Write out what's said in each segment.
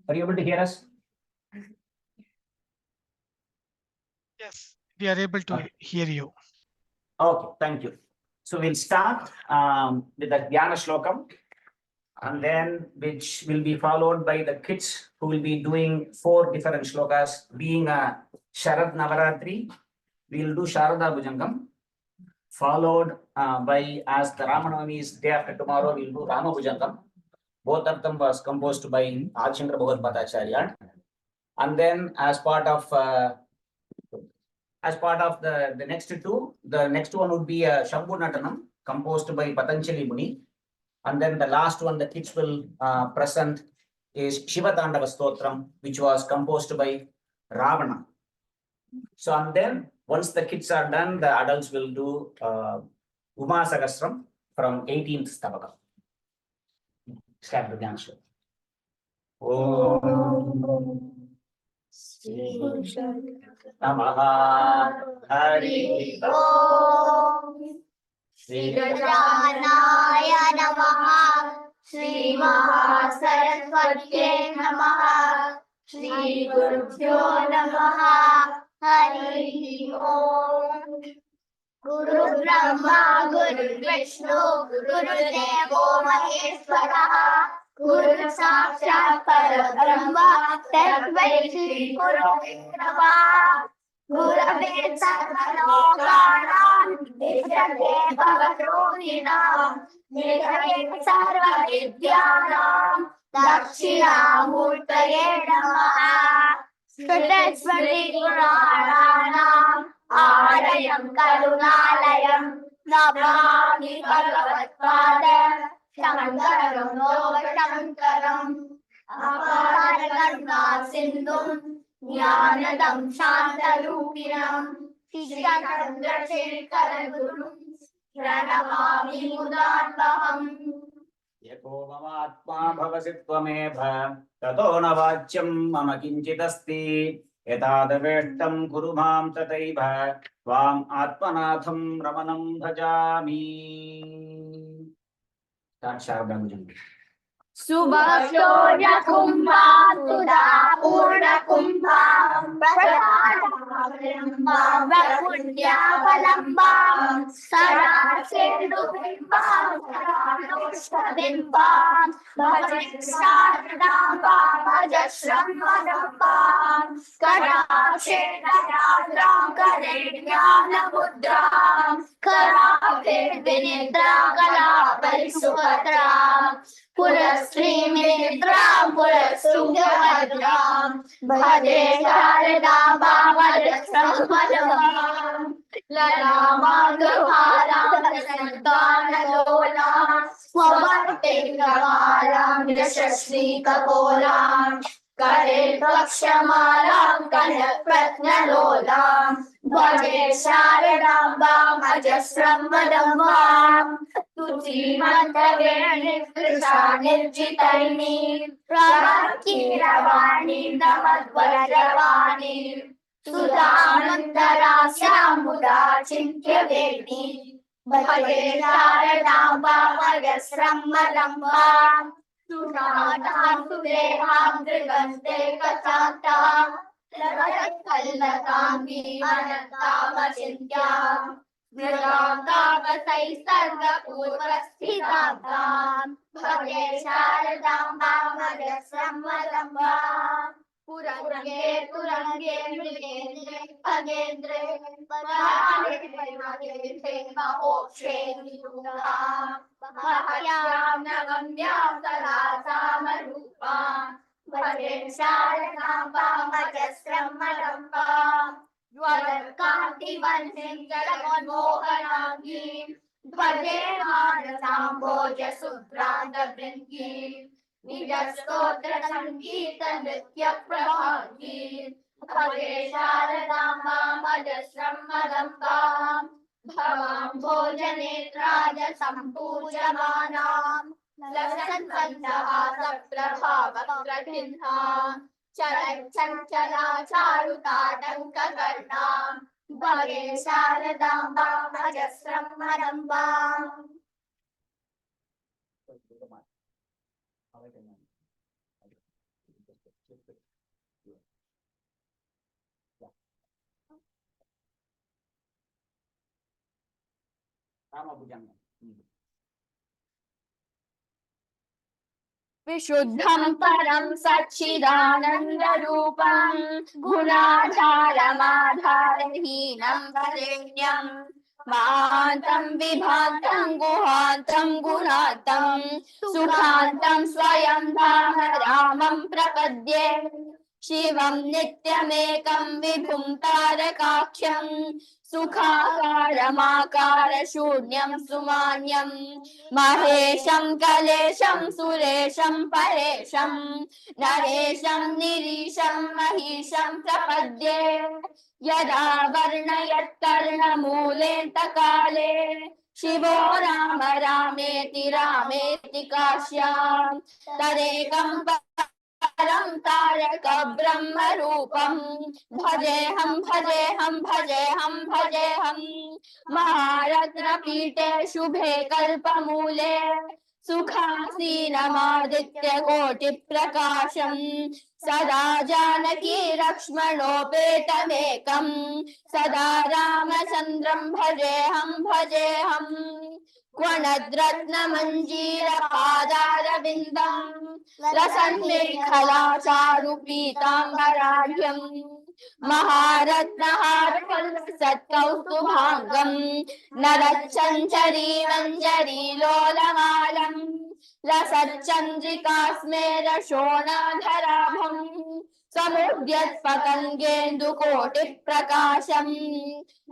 Are you able to hear us? Yes, we are able to hear you. Okay, thank you. So we'll start with the Dhyana Shlokam, and then which will be followed by the kids who will be doing 4 different shlokas. Being a Sharad Navaratri, we will do Sharada Bhujangam, followed by, as the Ramanavami is day after tomorrow, we will do Rama Bhujangam. Both of them was composed by Adishankara Bhagavad Acharya. And then as part of the next two, the next one would be a Shambhu Natanam composed by Patanjali Muni. And then the last one the kids will present is Shiva Tandava Stotram, which was composed by Ravana. So and then once the kids are done, the adults will do Uma Sahasram from 18th Stavaka. Start the dance. Om Namaha Hari Om Shri Gajanaya Namaha, Shri Mahasaraswatye Namaha, Shri Gurubhyo Namaha, Hari Om. Guru Brahma, Guru Vishnu, Guru Devo Maheshwara, Guru Sakshat Parabrahma, Tasmai Shri Gurave Namaha. Gurave Sarvalokanam, Vishade Bhavarodhinam, Nidhare Sarva Vidyanam, Dakshinamurtaye Namaha. Shrutasmriti Purananam, Alayam Karunalayam, Namami Bhagavatpada, Shankaram Loka Apara Karuna Sindhum, Jnanadam Shantarupinam, Shishchandra Shekhara Gurum, Pranamami Mudanvaham. Yako mama atma bhavasit tvameva, tato na vachyam mama kinchitasti, etadaveshtam kuru mam tataiva, tvam atmanatham ramanam bhajami. Start Sharada Bhujangam. Subhashya Kumbha Sudha Purna Kumbha Prasadam Vakunya Valambam Sada Sendu Bimbam Sada Bimbam Bhajasadam Bhajasram Madambam Karashena Radram Karenyana Mudram Karapir Vinidra Kala Parisupatram Purasri Mitram Purasubhyadram Bhade Sharadam Bhavadasram Madhamam Lalama Gurvaram Santana Lolam Swavarte Kamalam Yashasri Kapolam Kare Prakshamalam Kanak Pratnalolam Bhade Sharadam Bhavadasram Madhamam Tuti Mantaveni Krishna Nirjitaini Pravaki Ravani Namadvajravani Sudhanandara Syamuda Chintya Vedi Bhade Sharadam Bhavadasram Madhamam Sunatan Sudeham Drigante Kachanta Lagat Kalnatambi Anantama Chintyam Vragam Kasai Sarva Purvasthitatam Bhage Sharadam Bhavadasram Madambam Purange Purange Mrigendre Agendre Parane Parane Mahokshe Nidunam Bhahyam Nagamyam Sarasam Rupam Bhage Sharadam Bhavadasram Madambam Dwarakati Vansim Jalamon Mohanangi Dvaje Manasamboja Subranda Brinki Nijastotra Sankita Nitya Prabhangi Bhage Sharadam Bhavadasram Madambam Bhavam Bhojanetraja Sampujamanam Lasan Panchahasa Prabhavakratinham Chanchala Charuta Dankakarnam Bhage Sharadam Bhavadasram Madambam. विशुद्धं परं सच्चिदानन्दरूपं गुणाधारमाधारहीनं वरेण्यं महान्तं विभान्तं गुहान्तं गुणान्तं सुखान्तं स्वयं धाम रामं प्रपद्ये शिवं नित्यमेकं विभुं तारकाख्यं सुखाकारमाकारशून्यं सुमान्यं महेशं कलेशं सुरेशं परेशं नरेशं निरीशं महिषं प्रपद्ये यदा वर्णयत्कर्णमूलेऽन्तकाले शिवो राम रामेति रामेति काश्यां तदेकं परं तारक ब्रह्म रूपं भजेऽहं भजेऽहं भजेऽहं भजेऽहं महारत्नपीठे शुभे कल्पमूले सुखासीनमादित्यकोटिप्रकाशं सदा जानकी लक्ष्मणोपेतमेकं सदा रामचन्द्रं भजेऽहं भजेऽहं क्वनद्रत्नमञ्जीरपादारविन्दं लसन्मेखलाचारुपीताम्बराढ्यं महारत्नहारकल्पसत्कौस्तुभाङ्गं नरच्चञ्चरीमञ्जरीलोलमालं लसच्चन्द्रिकास्मेरशोणाधराभं समुद्यत्पतङ्गेन्दुकोटिप्रकाशं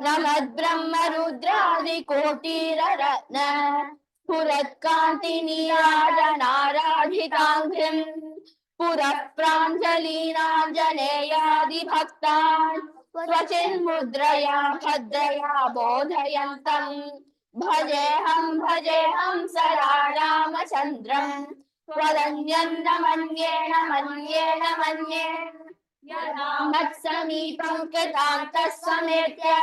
नमद्ब्रह्मरुद्रादिकोटिरत्न पुरत्कान्तिनीराजनाराधिताङ्घ्रिं पुरः प्राञ्जलीनाञ्जनेयादिभक्तान् स्वचिन्मुद्रया भद्रया बोधयन्तं भजेऽहं सदा रामचन्द्रं त्वदन्यं न मन्ये न मन्ये न मन्ये यदा मत्समीपं कृतान्तः समेत्य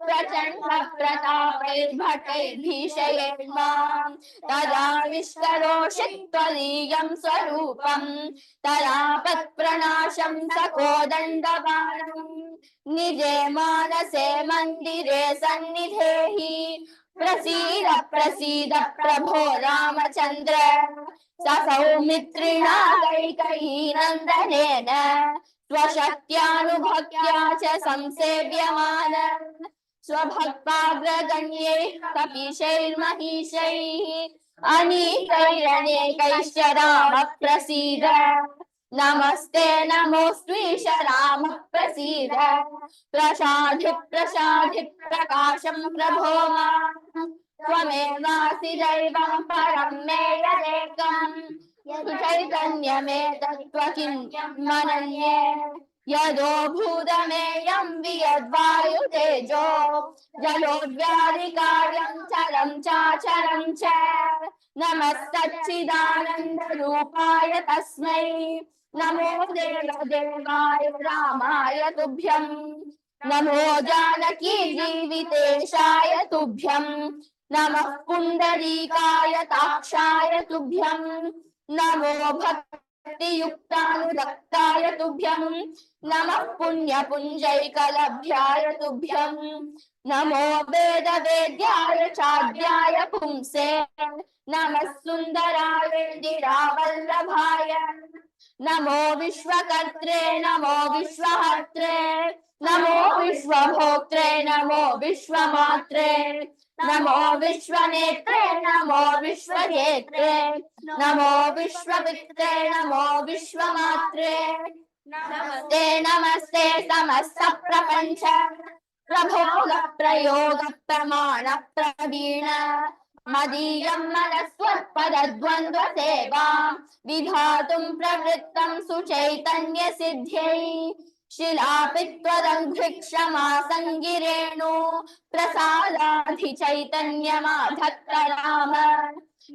प्रचण्ड प्रतापैर्भटैर्भीषयेन्मां तदा विष्करोषि त्वदीयं स्वरूपं तरापत्प्रणाशं सकोदण्डबाणं निजे मानसे मन्दिरे सन्निधेहि प्रसीद प्रसीद प्रभो रामचन्द्र ससौमित्रिणा कैकेयीनन्दनेन स्वशक्त्यानुभक्त्या च संसेव्यमान स्वभक्ताग्रगण्यैः कपीशैर्महिषैः अनीकैरनेकैश्च राम प्रसीद नमस्ते नमोऽस्त्वीश राम प्रसीद प्रसाधि प्रसाधि प्रकाशं प्रभो मां त्वमेवासि दैवं परं मे यदेकं चैतन्यमेतत्त्व किं मनन्ये यदो भूतमेयं वियद्वायुतेजो जलोद्व्याधिकार्यं चरं चाचरं च नमः सच्चिदानन्दरूपाय तस्मै नमो देवदेवाय रामाय तुभ्यं नमो जानकी जीवितेशाय तुभ्यं नमः पुण्डरीकाय ताक्षाय तुभ्यं नमो भक्तियुक्तानुरक्ताय तुभ्यं नमः पुण्यपुञ्जैकलभ्याय तुभ्यं नमो वेदवेद्याय चाद्याय पुंसे नमः सुन्दराय नमो विश्वकर्त्रे नमो विश्वहर्त्रे नमो विश्वभोक्त्रे नमो विश्वमात्रे नमो विश्वनेत्रे नमो विश्वजेत्रे नमो विश्वपित्रे नमो विश्वमात्रे नमस्ते नमस्ते समस्त प्रपंच प्रभोग प्रयोग प्रमाण प्रवीण मदीयं मनस्त्वत्पदद्वन्द्व सेवा विधातुं प्रवृत्तं सुचैतन्य सिद्ध्यै शिलापित्वदङ्घ्रिक्षमा सङ्गिरेणु प्रसादाधिचैतन्यमाधत्त राम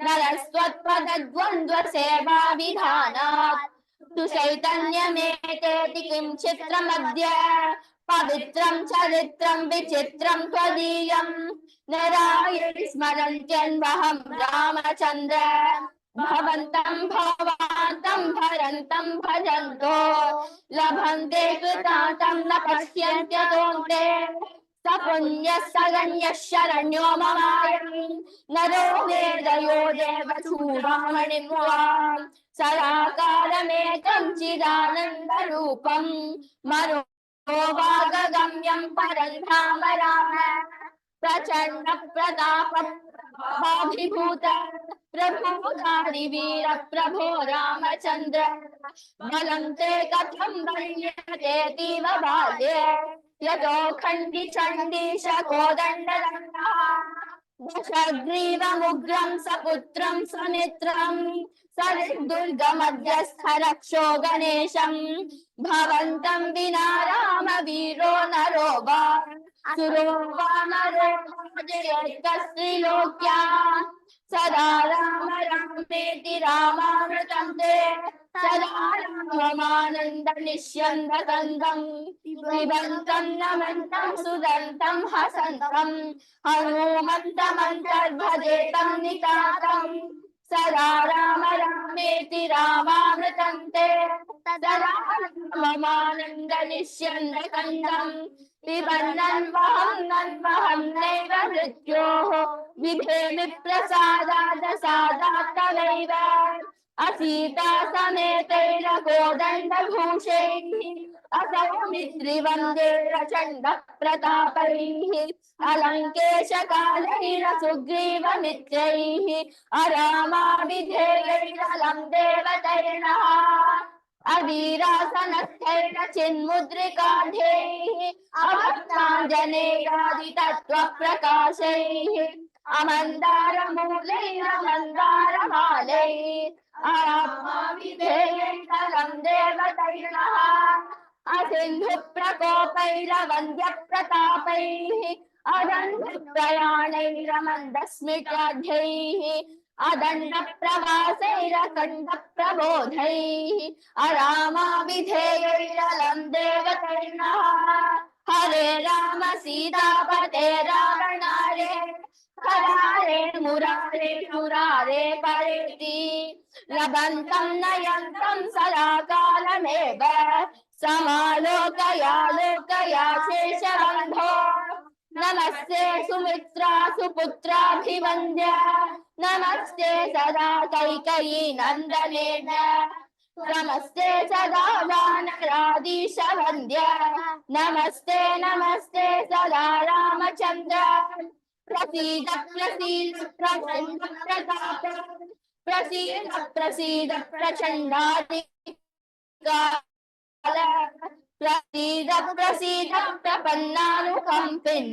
नरस्त्वत्पदद्वन्द्व सेवा विधानात् तु चैतन्यमेतेति किं चित्रमद्य पवित्रं चरित्रं विचित्रं त्वदीयं नराय स्मरन्त्यन्वहं रामचन्द्र भवन्तं भवान्तं भरन्तं भजन्तो लभन्ते कृतान्तं न पश्यन्त्यतोऽन्ते स पुण्यः स गण्यः शरण्यो ममायम् नरो वेदयो देवचूडामणिमुवाम् सदा कालमेकं चिदानन्दरूपं मनो वागगम्यं परं धाम राम प्रचण्ड प्रताप भाभिभूत प्रभुधारि वीर प्रभो रामचन्द्र बलं ते कथं वर्ण्यतेऽतीव बाल्ये यतो खण्डि चण्डीश कोदण्डदण्डः दशग्रीवमुग्रं सपुत्रं समित्रं सरिद्दुर्गमध्यस्थ रक्षो गणेशं भवन्तं विना रामवीरो नरो वा सुरो वा नरो जयेत्कस्त्रिलोक्या सदा राम रामेति रामामृतं ते सदा राममानन्द निष्यन्दकन्दं पिबन्तं नमन्तं सुदन्तं हसन्तं हनुमन्तमन्तर्भजेतं नितातं सदा राम रामेति रामामृतं ते सदा राममानन्द निष्यन्दकन्दं पिबन्नन्वहं नैव मृत्योः विधेमि प्रसादात् सादात् तवैव असीता समेतैर कोदण्डभूषैः असौमित्रिवन्दे प्रचण्ड प्रतापैः अलङ्केशकालैर सुग्रीवमित्रैः अरामाभिधेयैरलं देवतैर्नः अवीरासनस्थैर चिन्मुद्रिकाढ्यैः अभक्ताञ्जनेयादितत्त्वप्रकाशैः अमन्दारमूलैरमन्दारमालैः अरामाभिधेयैरलं देवतैर्नः असिन्धुप्रकोपैरवन्द्यप्रतापैः अदण्डप्रयाणैरमन्दस्मिताढ्यैः अदण्डप्रवासैरखण्डप्रबोधैः अरामाभिधेयैरलं देवतैर्नः हरे राम सीतापते रावणारे हरारे मुरारे मुरारे परेति लभन्तं नयन्तं सदा कालमेव समालोकया शेषबन्धो नमस्ते सुमित्रा सुपुत्राभिवन्द्य नमस्ते सदा कैकेयी नन्दनेन नमस्ते सदा वानराधीश वन्द्य नमस्ते नमस्ते सदा रामचन्द्र प्रसीद प्रसीद प्रचण्ड प्रताप प्रसीद प्रसीद प्रचण्डाधिकाल प्रसीद प्रसीद प्रपन्नानुकम्पिन्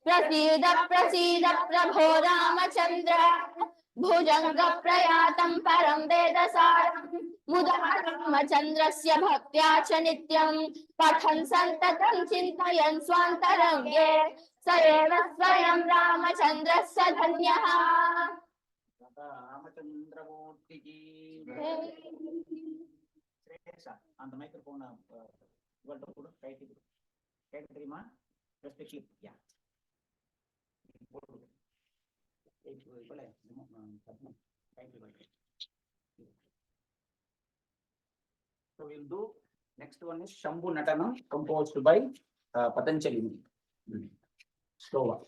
प्रसीद प्रसीद प्रभो रामचन्द्र भुजङ्ग प्रयातं परं वेदसारं मुदा रामचन्द्रस्य भक्त्या च नित्यं पठन् सन्ततं चिन्तयन् स्वान्तरङ्गे स एव स्वयं रामचन्द्रः स धन्यः రామచంద్రమూర్తికి அந்த మైక్రోఫోన్ ఇవ్వటప్పుడు కైకి தெரியுமா రెస్పెక్ట్లీ yeah So we'll do next one is Shambhu Natanam composed by Patanjali. Slova.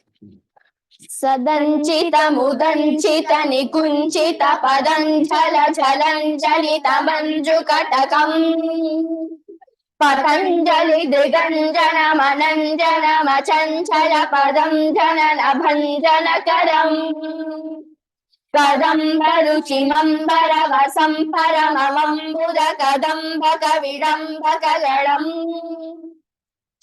सदञ्चितमुदञ्चित निकुञ्चित पदञ्जल जलञ्जलित मञ्जुकटकम् पतञ्जलि दिगञ्जन मनञ्जनमचञ्चल पदं जनन भञ्जनकरम् कदम्बरुचिमम्बरवसं परममम्बुद कदम्बकविडम्बकगणम्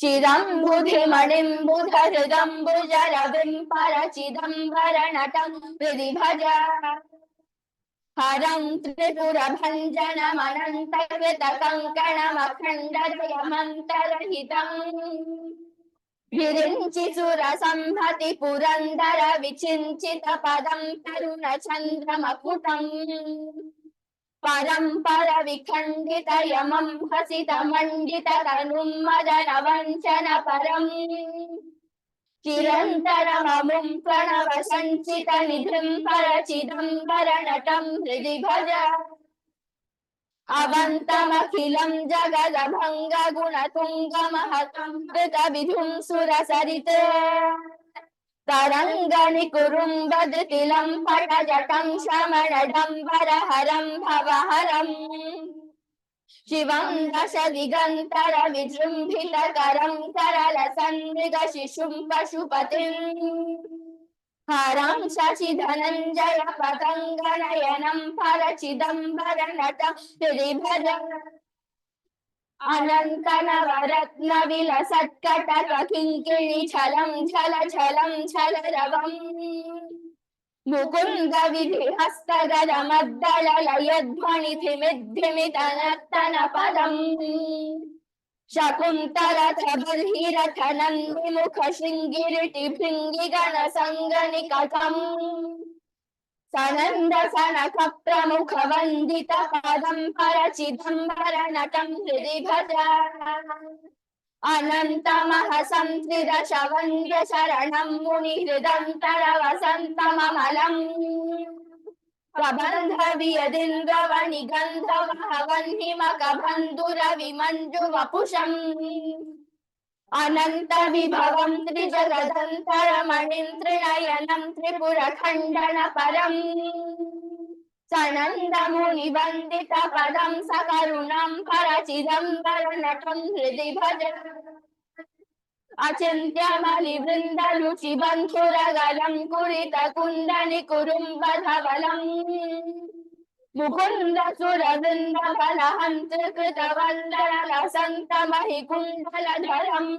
चिदम्बुधिमणिम्बुधहृदम्बुजरविं परचिदम्बरनटं हृदि भज हरं त्रिपुरभञ्जनमनन्तकृतकङ्कणमखण्डजयमन्तरहितम् विरिञ्चि सुरसंहति पुरन्दर विचिञ्चित पदं तरुणचन्द्रमकुटम् परम्पर विखण्डित यमं हसित मण्डित तनुं मदन वञ्चन परम् चिरन्तरममुं प्रणव सञ्चित निधिं परचिदम्बर नटं हृदि भज अवन्तमखिलं जगदभङ्ग गुणतुङ्गमहतं कृतविधुं सुरसरित् तरङ्गनिकुरुम्बदतिलं पटजटं श्रमणडम्बरहरं भवहरम् शिवं दशदिगन्तर विजृम्भितकरं करलसन्मृगशिशुं पशुपतिम् हरं शशिधनञ्जय पतङ्गनयनं फलचिदम्बरनटं हृदि भज अनन्तनवरत्नविलसत्कटककिङ्किणिछलं छलछलं छलरवम् मुकुन्द विधिहस्तगदमद्दललयध्वनिधिमिद्धिमितनर्तनपदम् शकुन्तलधबर्हिरथनन्दिमुखशृङ्गिरिटिभृङ्गिगणसङ्गनिकटम् सनन्द सनक प्रमुख वन्दित पदं परचिदम्बर नटं हृदि भज अनन्तमहसं त्रिदशवन्द्य शरणं मुनिहृदन्तर वसन्तममलम् प्रबन्ध वियदिन्द्रवनिगन्धवहवह्निमकबन्धुरविमञ्जुवपुषम् अनंत विभवं त्रिजगदन्तरमणिं त्रिनयनं त्रिपुरखण्डन परम् सनन्दमुनिवन्दित पदं सकरुणं परचिदम्बर नटं हृदि भज अचिन्त्यमलिवृन्दरुचिबन्धुरगलं कुरितकुण्डनिकुरुम्बधवलम् मुकुन्द सुरवृन्दबलहन्तृकृतवन्दनलसन्तमहिकुण्डलधरम्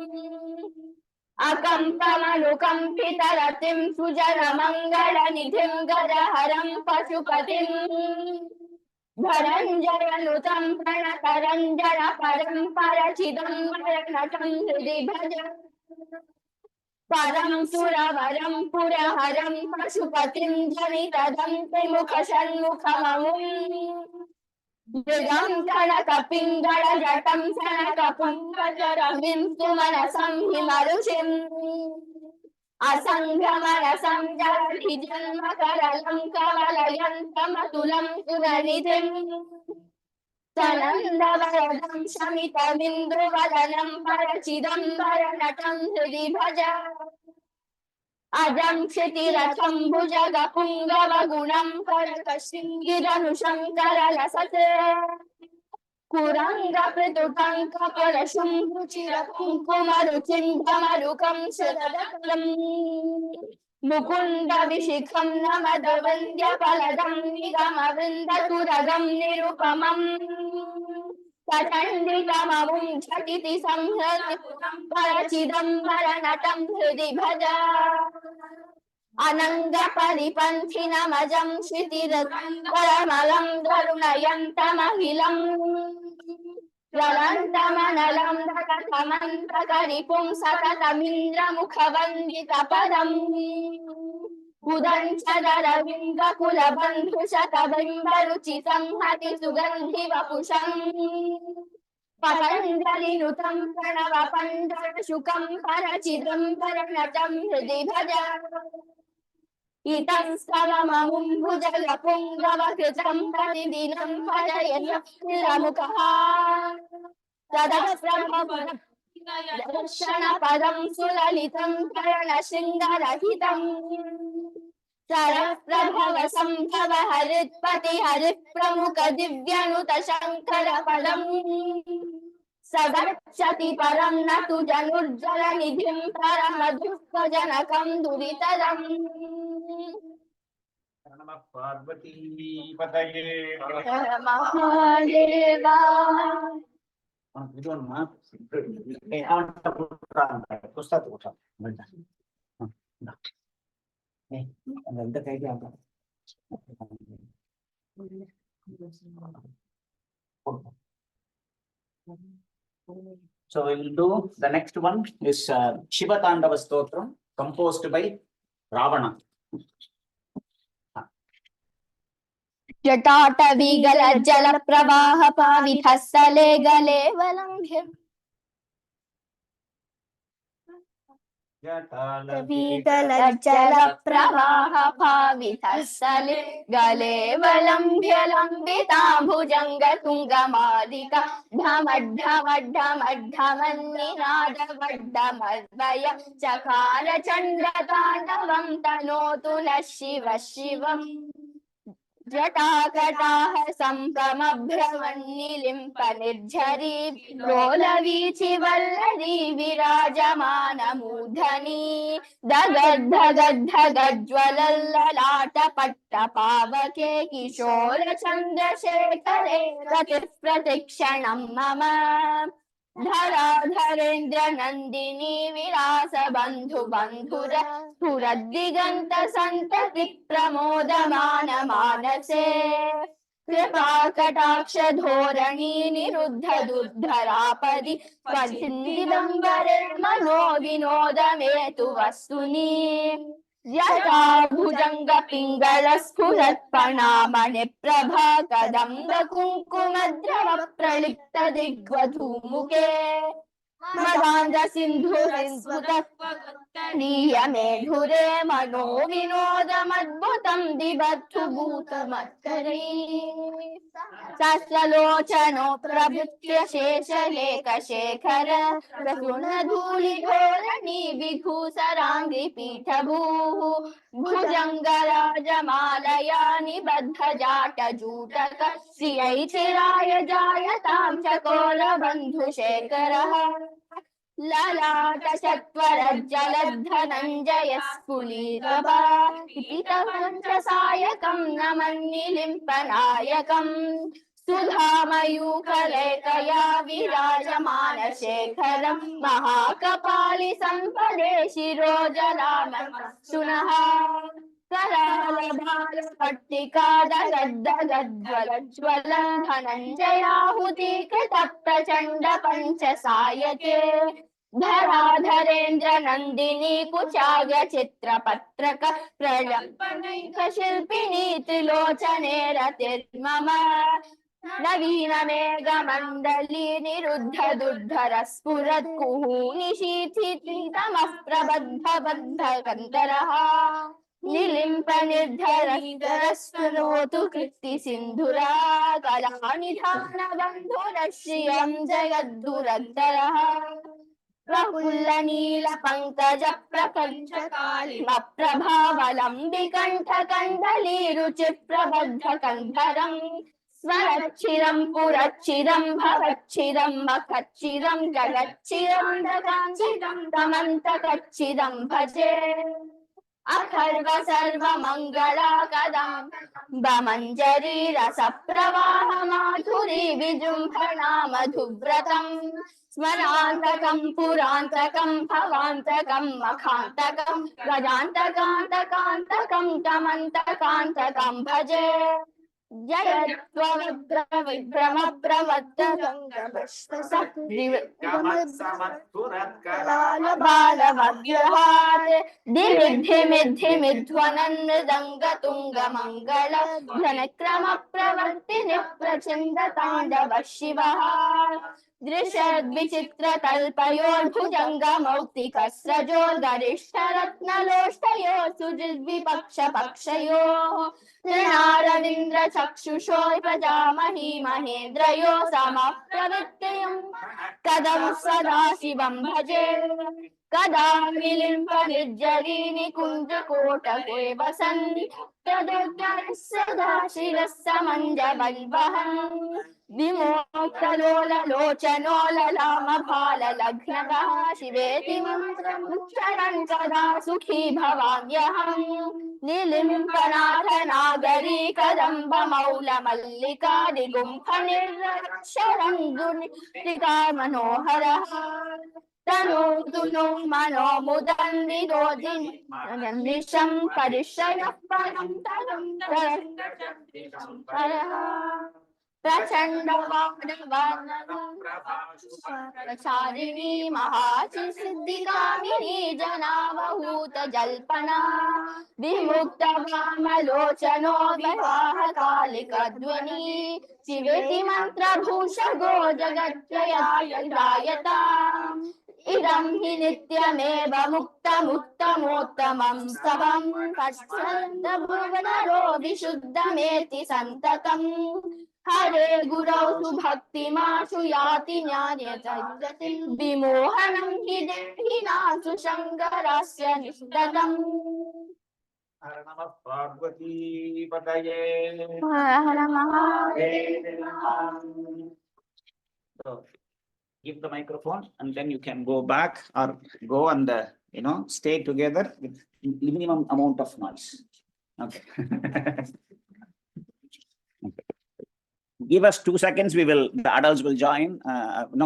अकम्पमनुकम्पितरतिं सुजनमङ्गलनिधिं गजहरं पशुपतिम् धनञ्जयनुतं प्रणतरञ्जन परं परचिदम्बरनटं हृदि भज परं सुरवरं पुरहरं पशुपतिं जनितदं त्रिमुखषण्मुखममुम् मृगं कनकपिङ्गळजटं सनकपुङ्गजरविं सुमनसं हिमरुषिम् असङ्गमरसं जलधिजन्मकरलं कवलयन्तमतुलं सुरनिधिम् सनन्दवरदं शमितमिन्दुवदनं परचिदम्बरनटं हृदि भज अजं क्षितिरथं भुजगपुङ्गवगुणं करकशृङ्गिरनुषं करलसत् कुरङ्गपृतुकं कपलशुम्भुचिरकुङ्कुमरुचिं भमरुकं शरदकलम् मुकुन्दविशिखं नमदवन्द्यफलदं निगमवृन्दतुरगं निरुपमम् सचण्डितममुं झटिति संहृतं परचिदम्बरनटं हृदि भज अनङ्गपरिपन्थिनमजं श्रुतिरमलं धरुणयन्तमखिलम् ज्वलन्तमनलं दकथमन्तकरिपुं सततमिन्द्रमुखवन्दितपदम् उदञ्चदरविन्दकुलबन्धुशतबिम्बरुचितं हतिसुगन्धिवपुषम् पतञ्जलिनुतं प्रणवपञ्जरशुकं परचिदम्बरनटं हृदि भज इतं स्तवममुं भुजगपुङ्गवकृतं प्रतिदिनं भजयन्नमुखः तदा दर्शनपदं सुललितं करणशृङ्गरहितम् सरप्रभव सम्भव हरित्पति हरिप्रमुख दिव्यनुत शङ्करपदम् सगच्छति परं न तु जनुर्जलनिधिं परमदुःखजनकं दुरितरम् नमः पार्वतीपतये महादेवा ಇದೊಂದು ಪುಸ್ತಕ ಎಂತ ಕೈಗೆ ಅಂತ So we will do the next one is Shiva Tandava Stotram composed by Ravana. जटाटवीगल जल प्रवाह पावितः सले गले वलम्भ्य वीतलज्जल प्रवाह भावितः सले गले वलम्ब्य लम्बिता भुजङ्ग तुङ्गमालिका ढमढमढमढमन्निनादवड्डमर्वय चकार चण्डताण्डवं तनोतु नः शिवः शिवम् जटाकटाह सम्भ्रमभ्रमन्निलिम्प निर्झरी लोलवीचि वल्लरी विराजमानमूर्धनि दगद्धगद्धगज्ज्वलल्ललाट पट्टपावके किशोर चन्द्रशेखरे रतिः प्रतिक्षणं मम धराधरेन्द्र नन्दिनी विलास बन्धु बन्धुर स्फुरद्दिगन्त सन्तति प्रमोदमान मानसे कृपा कटाक्ष धोरणी निरुद्ध दुर्धरापदि स्वधिन्दिगम्बरे मनो विनोदमेतु वस्तुनि यथा भुजङ्ग पिङ्गल स्फुरत्पणामणि प्रभा कदम्ब कुङ्कुमद्रव प्रलिप्त दिग्वधूमुखे मदान्ध सिन्धुरिन्स्फुटनीयमेधुरे मनो विनोदमद्भुतं दिबद्धु भूतमत्तरे सहस्रलोचनो प्रभृत्य शेषलेखशेखर प्रसृणधूलिधोरणी विभूसराङ्गी पीठभूः भुजङ्गराजमालया निबद्धजाटजूटक श्रियैचिराय जायतां चकोरबन्धुशेखरः ललाट चत्वरज्जलद्धनञ्जय स्फुलिरभा पितपञ्चसायकं नमन्निलिम्पनायकम् सुधामयूखलेखया विराजमान शेखरं महाकपालि सम्पदे शिरोजलाम सुनः करालभालपट्टिका दगद्दगज्ज्वलज्ज्वलं धनञ्जयाहुति कृतप्रचण्ड पञ्चसायके धराधरेन्द्र नन्दिनी कुचाग्र चित्रपत्रक प्रलम्बनैक शिल्पिनी त्रिलोचने रतिर्मम नवीन मेघमण्डली निरुद्ध दुर्धर स्फुरत् कुहूनिशीथितमः प्रबद्ध बद्ध कन्दरः निलिम्प निर्धरस्वरोतु कृत्ति सिन्धुरा कलानिधान बन्धुरः श्रियं जगद्दुरन्तरः प्रफुल्ल नील पंकज प्रपंच प्रभावलंबिकंठ कंडली रुचि प्रबद्ध कंधरं स्वरच्छिरं पुरच्छिरं भवच्छिरं मखच्छिरं जगच्छिरं दगाच्छिरं तमन्तकच्छिरं भजे अखर्व सर्व मंगला कदम्बमञ्जरी रस प्रवाह माधुरी विजृम्भणा मधुव्रतम् स्मरान्तकं पुरान्तकं भवान्तकं मखान्तकं गजान्तकान्तकान्तकं तमन्तकान्तकं भजे मृदङ्गतुङ्गमङ्गल घनक्रम प्रवर्तिनि प्रचण्ड ताण्डव शिवः दृशद्विचित्र तल्पयोर्भुजङ्ग मौक्तिकस्रजोर्गरिष्ठ रत्नलोष्टयो सुजिद्विपक्ष पक्षयोः तृणारविन्द्र चक्षुषो प्रजामहि महेन्द्रयो समप्रवृत्तिं कदं सदा शिवं भजे कदा विलिम्प निर्जरी निकुञ्जकोटके वसन् तदुग्रः सदा शिरस्समञ्जवल्वहन् विमोक्तलोललोचनो ललामभाललघ्नः शिवेति मन्त्रमुच्चरन् कदा सुखी भवाम्यहम् निलिम्पनाथ नागरी कदम्ब मौल मल्लिका दिगुम्फनिर्रक्षरं दुर्निका मनोहरः तनोतु नो मनो मुदं विनोदिनिशं परिश्रयः परं तदं प्रचण्ड वानवानचारिणी महासिद्धिकामिनी जनावहूत जल्पना विमुक्त वामलोचनो विवाह कालिक ध्वनि शिवेति मंत्रभूषगो जगत्त्रयाय गायता इदं हि नित्यमेव मुक्तमुत्तमोत्तमं स्तवं पश्यन्तभुवनरो विशुद्धमेति सन्ततम् हरे गुरौ सुभक्तिमाशु याति ज्ञाने तद्गतिं विमोहनं हि देहिनासु शङ्करस्य निष्ठतम् हर नमः पार्वतीपतये हर Mahadev So, give the microphone and then you can go back or go and stay together with minimum amount of noise. Okay. Give us 2 seconds. The adults will join.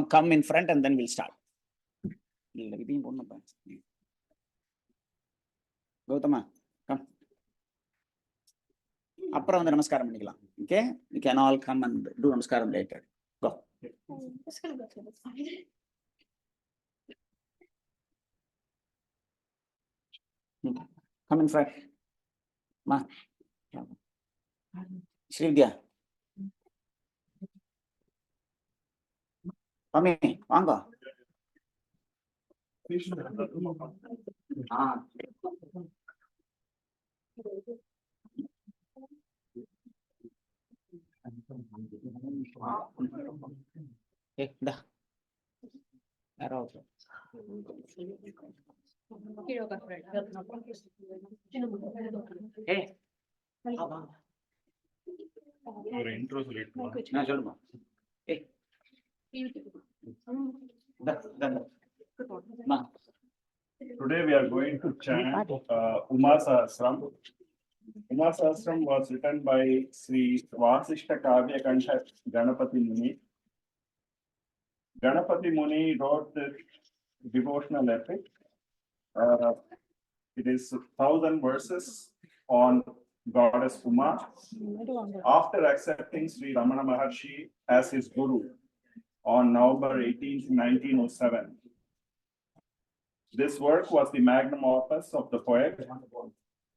Come in front and then we'll start. Gautama, come. அப்புறம் வந்து நமஸ்காரம் பண்ணிக்கலாம். Okay, you can all come and do நமஸ்காரம் later. Go. Come in front. Ma. Srividya. Mami, வாங்க. Hey, da. Arrow. Hey. ஒரு intro சொல்லிட்டுமா? நான் சொல்லுமா. Hey. Da. Ma. Today we are going to chant Uma Sahasram. Uma Sahasram was written by Sri Vasishta Kavya Kantha Ganapati Muni. Ganapati Muni wrote this devotional epic. It is 1,000 verses on goddess Uma. After accepting Sri Ramana Maharshi as his guru on November 18th, 1907. This work was the magnum opus of the poet.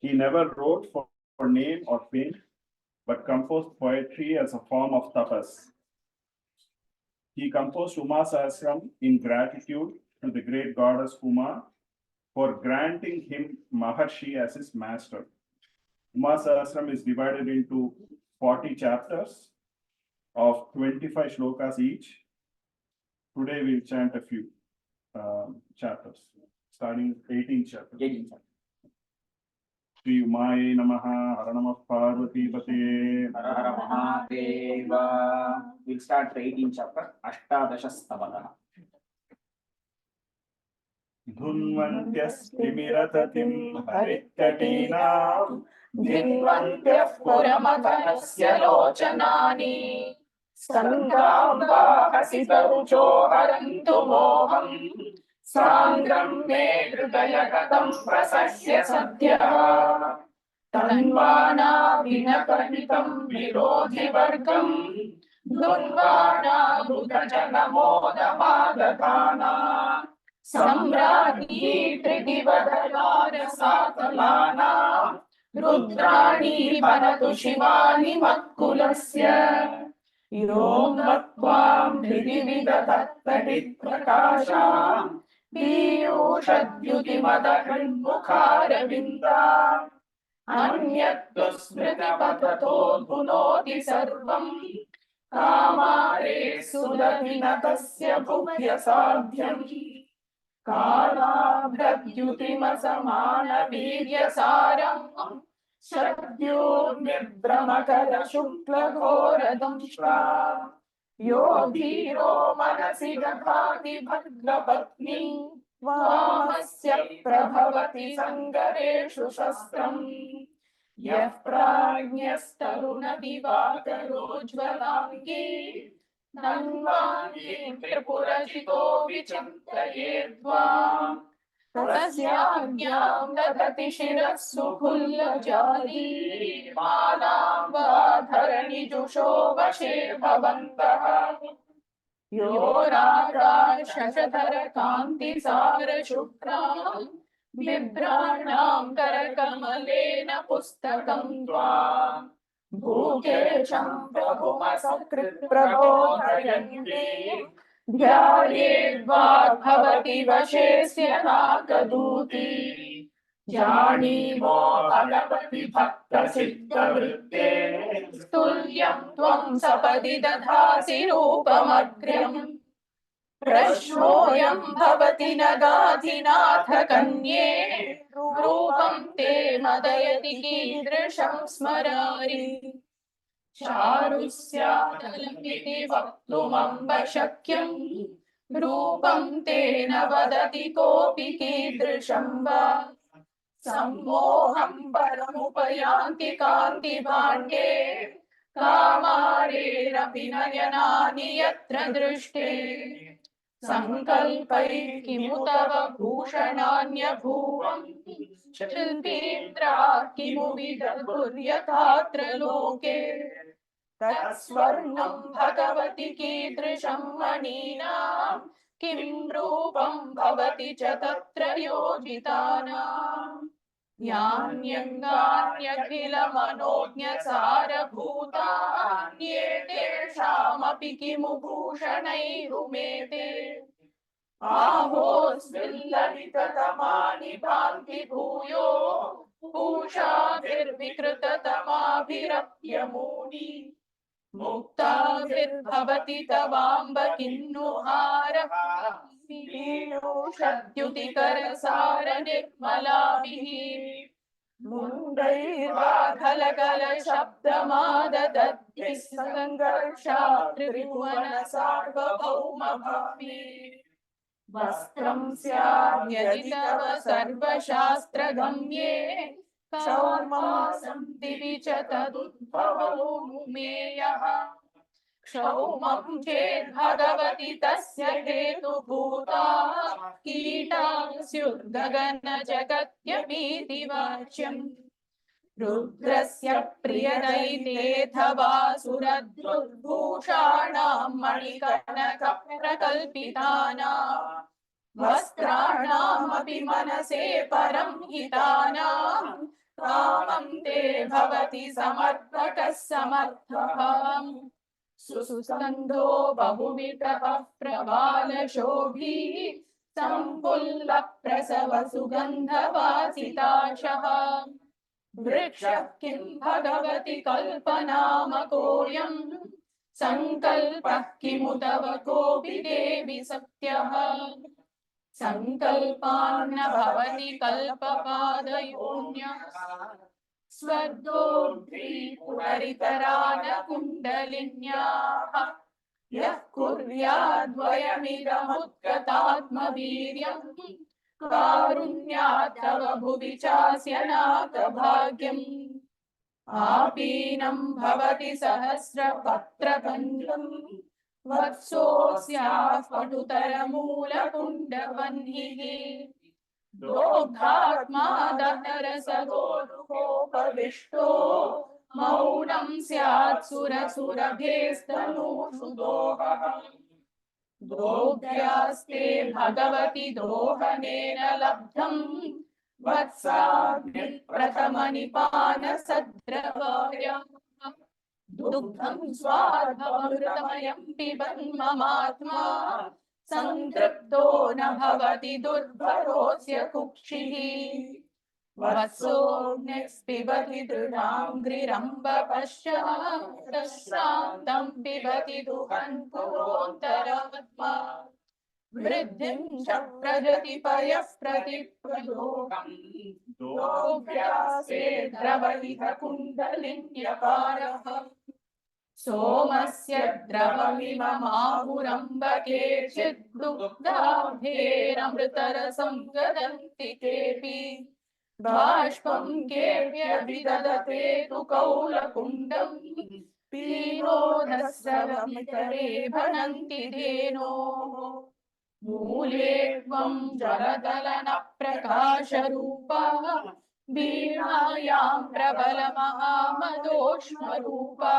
He never wrote for name or fame, but composed poetry as a form of tapas. He composed Uma Sahasram in gratitude to the great goddess Uma for granting him Maharshi as his master. Uma Sahasram is divided into 40 chapters of 25 shlokas each. Today we'll chant a few chapters, starting 18th chapter. 18th chapter. Shri Umaye Namaha, Hara Namah Parvatipate. Hara Hara Mahadeva. We'll start the 18th chapter. Ashtadasha Stavadaha. Dhunvantyastimirathatim haritkatinam धिन्वन्त्यः पुरमतनस्य लोचनानि सङ्गाम्बाहसितरुचो हरन्तु मोहम् सान्द्रं मे हृदयगतं प्रसह्य सद्यः तन्वाना विनपतितं विरोधिवर्गं दुर्वाणा मृगजनमोदमादधाना सम्राज्ञी त्रिदिवदनारसातलाना रुद्राणी वरतु शिवानि मत्कुलस्य यों मत्वां हृदि विदधत्तटिप्रकाशां पीयूषद्युतिमदहृन्मुखारविन्दा अन्यत्तु स्मृतिपथतो धुनोति सर्वं कामारे सुदति न तस्य भुव्यसाध्यम् कालाभ्रद्युतिमसमानवीर्यसारम् शब्दोर्निर्भ्रमकरशुक्लघोरदंष्ट्रा यो धीरो मनसि दधाति भद्रपत्नी वामस्य प्रभवति सङ्गरेषु शस्त्रम् यः प्राज्ञस्तरुणदिवाकरोज्ज्वलाङ्गी धन्वाङ्गी त्रिपुरजितो विचिन्तयेद्वाम् तस्याज्ञां ददति शिरः सुखुल्लजाली मालां वा धरणिजुषो वशे भवन्तः यो रागाशशधरकान्तिसारशुक्रां बिभ्राणां करकमलेन पुस्तकं त्वाम् भूकेशं प्रभुमसकृत् प्रबोधयन्ति ध्यायेद्वाग्भवति वशेऽस्य नाकदूती जानीमो भगवति भक्तसिद्धवृत्ते तुल्यं त्वं सपदि दधासि रूपमग्र्यम् प्रश्नोऽयं भवति न गाधिनाथ कन्ये रूपं ते मदयति कीदृशं स्मरारि चारुस्यादलमिति वक्तुमम्ब शक्यं रूपं तेन वदति कोऽपि कीदृशं वा सम्मोहं परमुपयान्ति कान्तिभाण्डे कामारेरपि नयनानि यत्र दृष्टे सङ्कल्पैः किमु तव भूषणान्यभूवम् शिल्पीन्द्रा किमु विदधुर्यथात्र लोके तत्स्वर्णं भगवति कीदृशं मणीनां किं रूपं भवति च तत्र योजितानाम् यान्यङ्गान्यखिलमनोज्ञसारभूतान्येतेषामपि किमु भूषणैरुमेते आहोस्विल्ललिततमानि भान्ति भूयो भूषाभिर्विकृततमाभिरप्यमूढि मुक्ताभिर्भवति तवाम्ब किन्नुहारः पीयूषद्युतिकरसारनिर्मलाभिः मुण्डैर्वाघलकलशब्दमाददद्भिः सङ्घर्षात् त्रिभुवनसार्वभौमभावे वस्त्रं स्यात् यदि तव सर्वशास्त्रगम्ये क्षौमासं दिवि च तदुद्भवो मुमेयः क्षौमं चेत् भगवति तस्य हेतुभूता कीटास्युर्गगनजगत्यमीति वाच्यम् रुद्रस्य प्रियदैतेऽथवासुरद्रुर्भूषाणां मणिकर्णकप्रकल्पितानां वस्त्राणामपि मनसे परं हितानां कामं ते भवति समर्पकः समर्थः सुस्कन्धो बहुविधः प्रबालशोभी सम्पुल्लप्रसव सुगन्धवासिताशः वृक्षः किं भगवति कल्पनामकोऽयं सङ्कल्पः किमु तव कोऽपि देवि सत्यः सङ्कल्पान्न भवति कल्पपादयोन्यः स्वर्गोऽग्निपुररितरानकुण्डलिन्याः यः कुर्याद्वयमिदमुद्गतात्मवीर्यम् कारुण्यात् तव भुवि चास्य नाकभाग्यम् आपीनं भवति सहस्रपत्रपञ्चम् वत्सोऽस्याः पटुतरमूलपुण्डवह्निः दोग्धात्मा दहरसगोरुहोपविष्टो मौनं स्यात् सुरसुरभेस्तनूषु दोहः दोग्ध्यास्ते भगवति दोहनेन लब्धं वत्साग्निप्रथमनिपानसद्रवाय दुग्धं स्वाद्भवमृतमयं पिबन् ममात्मा संतृप्तो न भवति दुर्भरोऽस्य कुक्षिः वत्सोऽग्निस्पिबति दृढाङ्घ्रिरम्ब पश्चात् श्रान्तं पिबति दुहन् पुरोऽन्तरात्मा वृद्धिं च प्रजतिपयः प्रतिप्रयोगम् दोभ्यासे द्रवैः कुण्डलिन्यकारः सोमस्य द्रवमिममाहुरम्ब केचिद्दुग्धाभेरमृतरसं गदन्ति केऽपि बाष्पं केऽप्यभिदधते तु कौलकुण्डं पीनोदस्रवमितरे भनन्ति धेनोः मूले त्वं जलदलनप्रकाशरूपा वीणायां प्रबलमहामदोष्मरूपा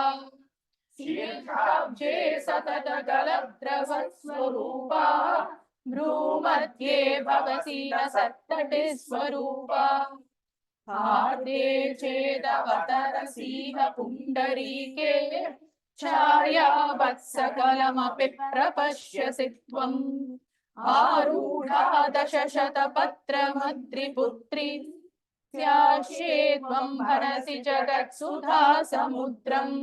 शीर्षाब्जे सततगलद्रवस्वरूपा भ्रूमध्ये भवसि लसत्तटे स्वरूपा हाते चेदवतरसीह पुण्डरीके छायावत्सकलमपि प्रपश्यसि त्वम् आरूढा दशशतपत्रमद्रिपुत्री स्यास्ये त्वं हरसि जगत्सुधा समुद्रम्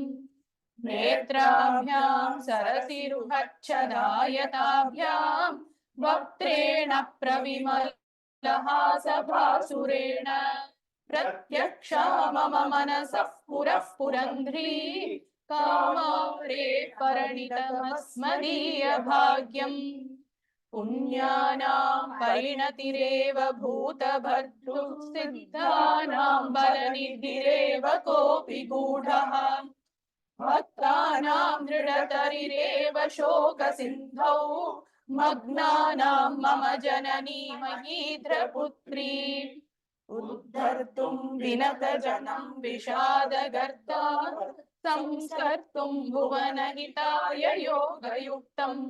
नेत्राभ्यां सरसिरुहच्छदायताभ्यां वक्त्रेण प्रविमलहासभासुरेण प्रत्यक्षा मम मनसः पुरः पुरन्ध्री कामारे परिणितमस्मदीय भाग्यम् पुण्यानां परिणतिरेव भूतभर्तुः सिद्धानां बलनिधिरेव कोऽपि गूढः भक्तानां दृढतरिरेव शोकसिन्धौ मग्नानां मम जननी महीध्रपुत्री उद्धर्तुं विनतजनं विषादगर्ता संस्कर्तुं भुवनहिताय योगयुक्तम्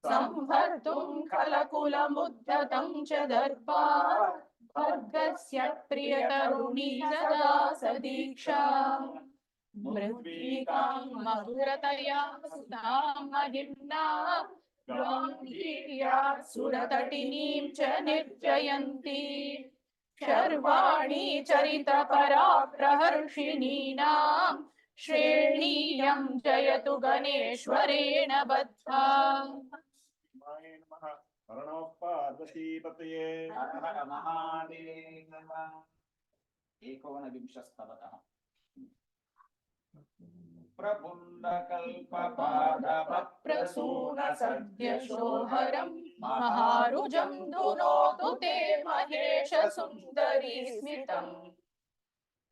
संहर्तुं कलकुलमुद्धतं च दर्पा वर्गस्य प्रियतरुणी सदा सदीक्षा मृत्तिकां मधुरतया सुधां महिम्ना गाम्भीर्या सुरतटिनीं च निर्जयन्ती शर्वाणि चरितपरा प्रहर्षिणीनां श्रेणीयं जयतु गणेश्वरेण बद्धा हरणो पार्वतीपतये हर हर महादेव एकोनविंशस्तवतः प्रसून सद्यशोहरं महारुजं धुनोतु ते महेश सुन्दरी स्मितम्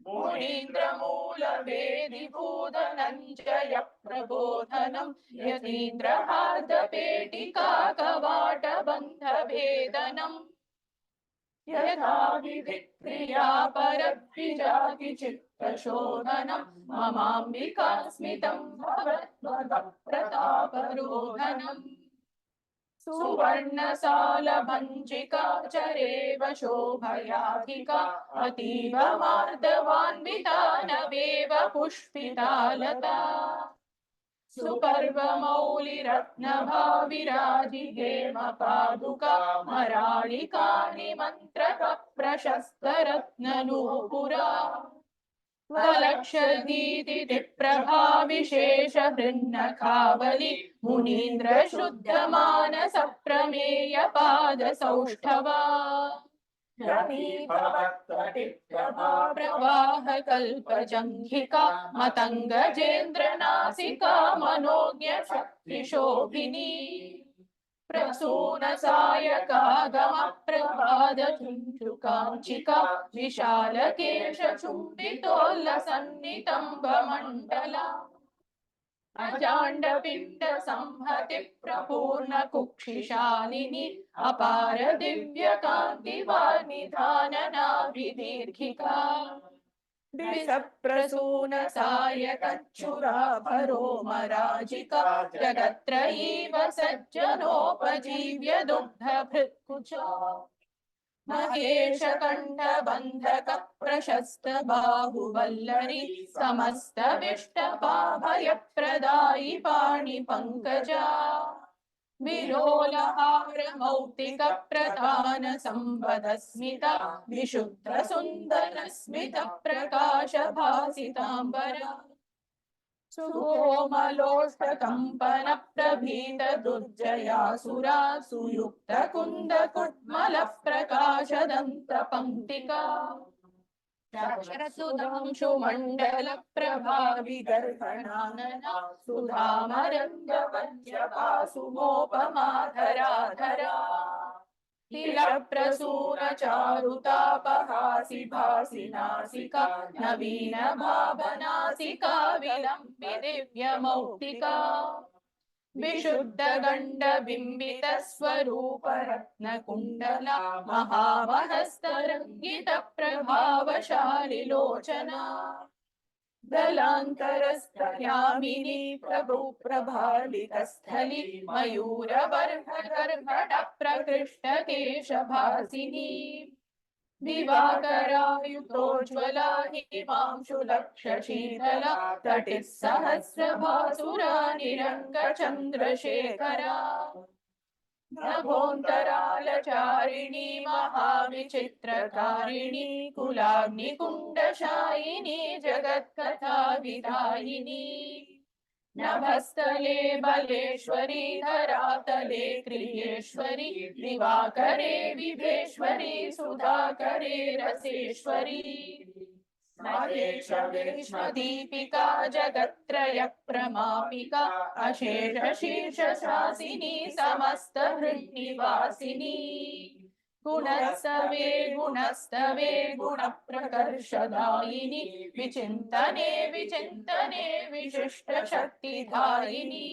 मुनीन्द्रमूलवेदिभूतनञ्जय प्रबोधनं यतीन्द्रहार्दपेटिका कवाटबन्धभेदनम् यथा विधिक्रिया परद्विजातिचित्तशोधनं ममाम्बिका स्मितं भवत्प्रतापरोधनम् सुवर्णसालभञ्जिका चरेव शोभयाधिका अतीव मार्दवान्विता नवेव पुष्पिता लता सुपर्वमौलिरत्नभाविराजिहेम पादुका मराळिकानि मन्त्रक प्रशस्तरत्ननूपुरा स्वलक्षदीति प्रभाविशेष हृन्नखावलि मुनीन्द्र शुद्धमानस प्रमेय पाद सौष्ठवा प्रवाह कल्पजङ्घिका मतंग जेन्द्रनासिका मनोज्ञ शक्तिशोभिनी प्रसून सायकागम प्रभाद चुञ्चुकाञ्चिका विशाल केश चुम्बितोल्लसन्नितम्ब मण्डला अजाण्ड पिण्ड संहति प्रपूर्ण कुक्षिशालिनी अपार दिव्य कांति वानिधान नाभिदीर्घिका प्रसून सायकच्चुराभरो मराजिका जगत्त्रयीव सज्जनोपजीव्य दुग्धभृत्कुचा महेश कंठ बंधक प्रशस्त बाहुवल्लरी समस्त विष्टपाभय प्रदायि पाणि पंकजा विलोलहार मौक्तिक प्रधान संवद स्मिता विशुद्ध सुंदर स्मित प्रकाश भासितांबरा सुकोमलोष्ट कंपन प्रभीत दुर्जयासुरा सुयुक्त कुंद कुट्मल प्रकाश दंत पंक्तिका सुधांशु मंडल प्रभावि गर्भणानना सुधामरंग वज्रपासुमोपमाधराधरा तिल प्रसून चारुतापहासि भासि नासिका नवीन भावनासिका विलंबि दिव्य मौक्तिका विशुद्ध गंड बिंबित स्वरूप रत्न कुंडला महामहस्तरंगित प्रभावशाली लोचना दलांतरस्तयामिनी प्रभु प्रभालितस्थली मयूर बर्ह गर्भट प्रकृष्ट केशभासिनी दिवाकरायुतोज्ज्वला हिमांशुलक्षशीतला तटिः सहस्रभासुरा निरङ्गचन्द्रशेखरा नभोऽन्तरालचारिणी महाविचित्रकारिणी कुलाग्निकुण्डशायिनी जगत्कथाविदायिनी नभस्थले बलेश्वरी धरातले क्रियेश्वरी दिवाकरे विभेश्वरी सुधाकरे रसेश्वरी महेशवेश्मदीपिका जगत्त्रय प्रमापिका अशेष शीर्षशासिनी समस्तहृन्निवासिनी गुणस्तवे गुणस्तवे गुणप्रकर्षदायिनी विचिन्तने विचिन्तने विशिष्टशक्तिधारिणी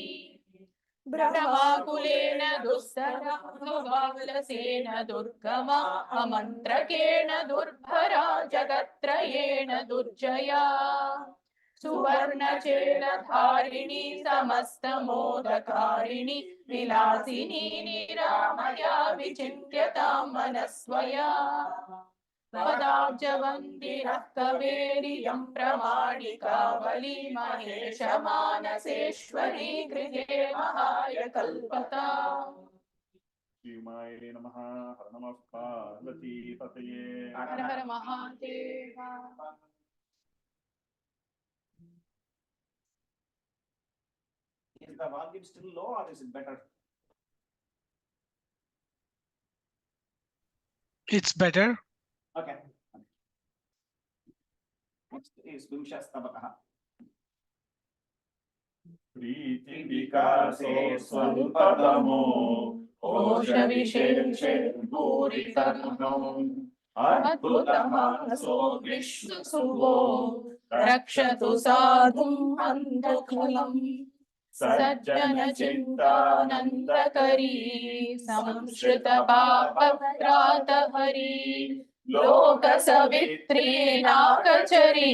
ब्रह्माकुलेन दुस्तरा भवालसेन दुर्गमा अमन्त्रकेण दुर्भरा जगत्त्रयेण दुर्जया सुवर्णचेलधारिणी समस्तमोदकारिणी विलासिनी निरामया विचिन्त्यतां मनस्वया पदाब्जवन्दिनः कवेरियं प्रमाणिकावली महेशमानसेश्वरी गृहे महाय कल्पता श्रीमाय नमः। हर नमः पार्वतीपतये। हर हर Mahadev. Is the volume still low or is it better? It's better. Okay. Next is Vimshastabakah. प्रीति विकासे स्वल्पतमो कोशविशेषे भूरितमो अद्भुतमासो विश्वसुवो रक्षतु साधुं अन्धखलम् सज्जनचिन्तानन्दकरी संश्रितपापत्रातहरी लोकसवित्री नाकचरी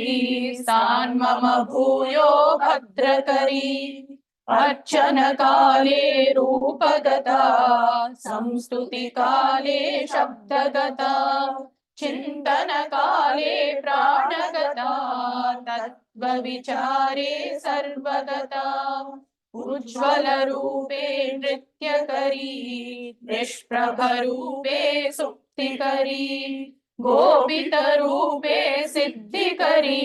सान्मम भूयो भद्रकरी अर्चनकाले रूपगता संस्तुतिकाले शब्दगता चिन्तनकाले प्राणगता तत्त्वविचारे सर्वगता उज्ज्वलरूपे नृत्यकरी निष्प्रभरूपे सुप्तिकरी गोपितरूपे सिद्धिकरी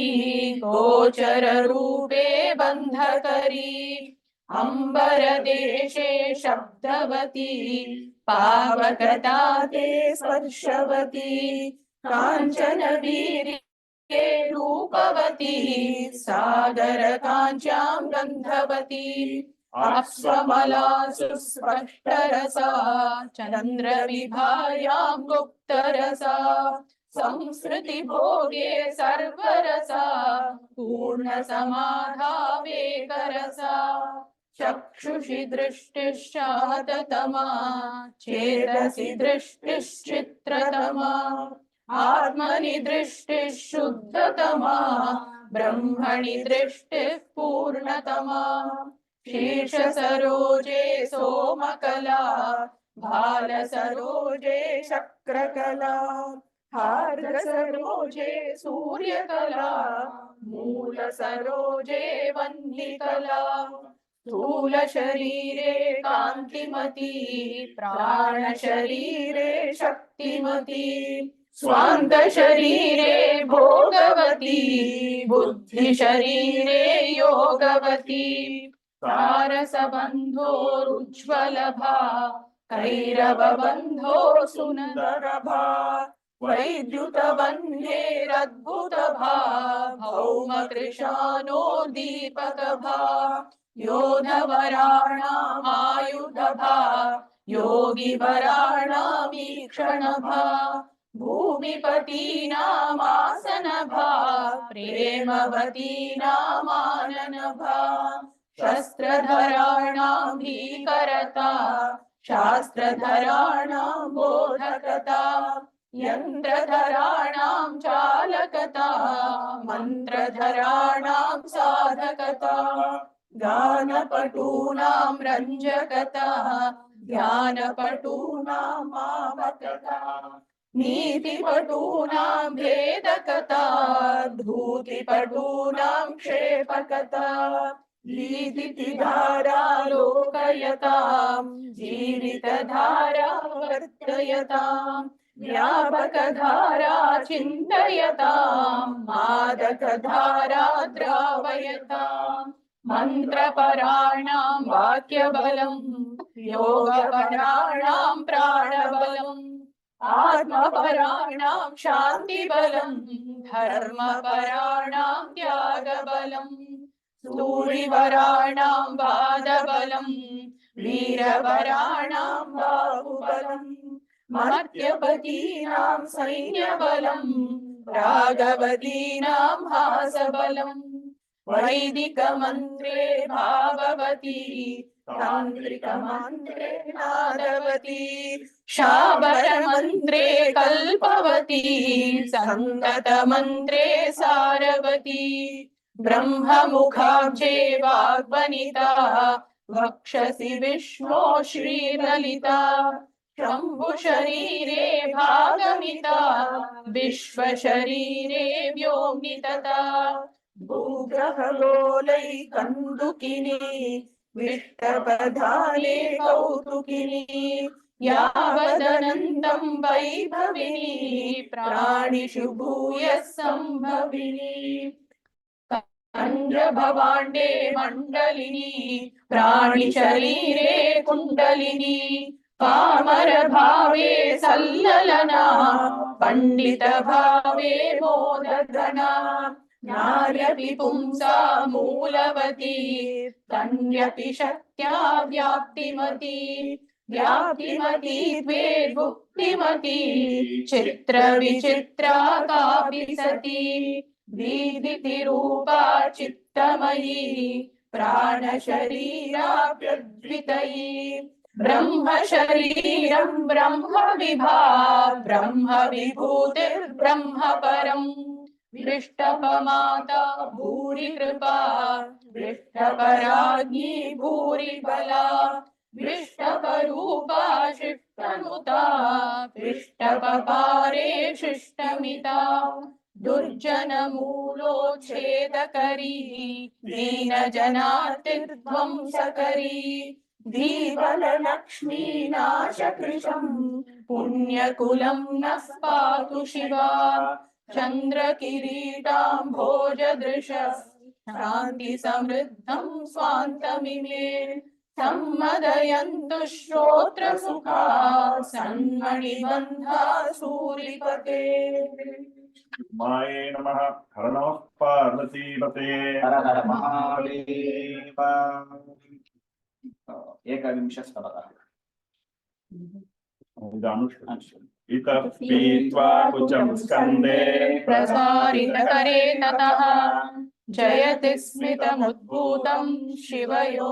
गोचररूपे बन्धकरी अम्बरदेशे शब्दवती पावकता ते स्पर्शवती काञ्चनवीर्ये रूपवती सागरकाञ्च्यां गन्धवती अप्समलासु स्पष्टरसा चन्द्रविभायां गुप्तरसा संस्कृतिभोगे सर्वरसा पूर्णसमाधावेकरसा चक्षुषि दृष्टिश्चाततमा चेतसि दृष्टिश्चित्रतमा आत्मनि दृष्टिः शुद्धतमा ब्रह्मणि दृष्टिः पूर्णतमा शीर्षसरोजे सोमकला भालसरोजे शक्रकला हार्दसरोजे सूर्यकला मूलसरोजे वह्निकला स्थूलशरीरे कान्तिमती प्राणशरीरे शक्तिमती स्वान्तशरीरे भोगवती बुद्धिशरीरे योगवती तारसबन्धोरुज्ज्वलभा कैरवबन्धो सुन्दरभा वैद्युतबन्धेरद्भुतभा भौमकृशानोद्दीपकभा योधवराणामायुधभा योगिवराणामीक्षणभा भूमिपतीनामासनभा प्रेमवतीनामाननभा शस्त्रधराणां भीकरता शास्त्रधराणां बोधकता यन्त्रधराणां चालकता मन्त्रधराणां साधकता गानपटूनां रञ्जकता ध्यानपटूनां मामकता नीतिपटूनां भेदकथा धूतिपटूनां क्षेपकथा लीतिधारालोकयतां जीवितधारा वर्तयताम् व्यापकधारा चिन्तयतां मादकधारा द्रावयताम् मन्त्रपराणां वाक्यबलं योगपराणां प्राणबलम् आत्मपराणां शान्तिबलं धर्मपराणां त्यागबलम् सूरिवराणां वादबलं वीरवराणां बाहुबलम् मर्त्यपतीनां सैन्यबलं राघवतीनां हासबलम् वैदिकमन्त्रे भाववती तान्त्रिकमन्त्रे नादवती शाबरमन्त्रे कल्पवती सन्दतमन्त्रे सारवती ब्रह्ममुखाब्जे वाग्वनिता वक्षसि विष्णो श्रीललिता शम्भुशरीरे भागमिता विश्वशरीरे व्योम्नितता भूग्रहगोलै कन्दुकिनी विष्टपधाने कौतुकिनी यावदनन्दं वैभविनी प्राणिषु भूयः सम्भविनी भवाण्डे मण्डलिनी प्राणिशरीरे कुण्डलिनी पामरभावे सल्ललना पंडितभावे मोदगना नार्यपि पुंसा मूलवती तन्यपि शक्त्या व्याप्तिमती व्याप्तिमती द्वेद्भुक्तिमती चित्रविचित्रा कापि सती दीदितिरूपा चित्तमयी प्राणशरीराप्यद्वितयी ब्रह्म शरीरं ब्रह्म विभा ब्रह्म विभूतिर्ब्रह्म परम् विष्टपमाता भूरि कृपा विष्टपराज्ञी भूरि बला विष्टपरूपा शिष्टनुता विष्टपपारे शिष्टमिता दुर्जनमूलोच्छेदकरी दीनजनार्तिध्वंसकरी धीबललक्ष्मीनाशकृशं पुण्यकुलं नः पातु शिवा चन्द्रकिरीटाम्भोजदृशः शान्तिसमृद्धं स्वान्तमिमे सम्मदयन्तु श्रोत्रसुखा सन्मणिबन्धा सूरिपते माये नमः हर नमः पार्वतीपते हर हर महादेव एकविंशस्तवः इतः पीत्वा कुचं स्कन्दे प्रसारितकरे ततः जयति स्मितमुद्भूतं शिवयोरेकदेहयोः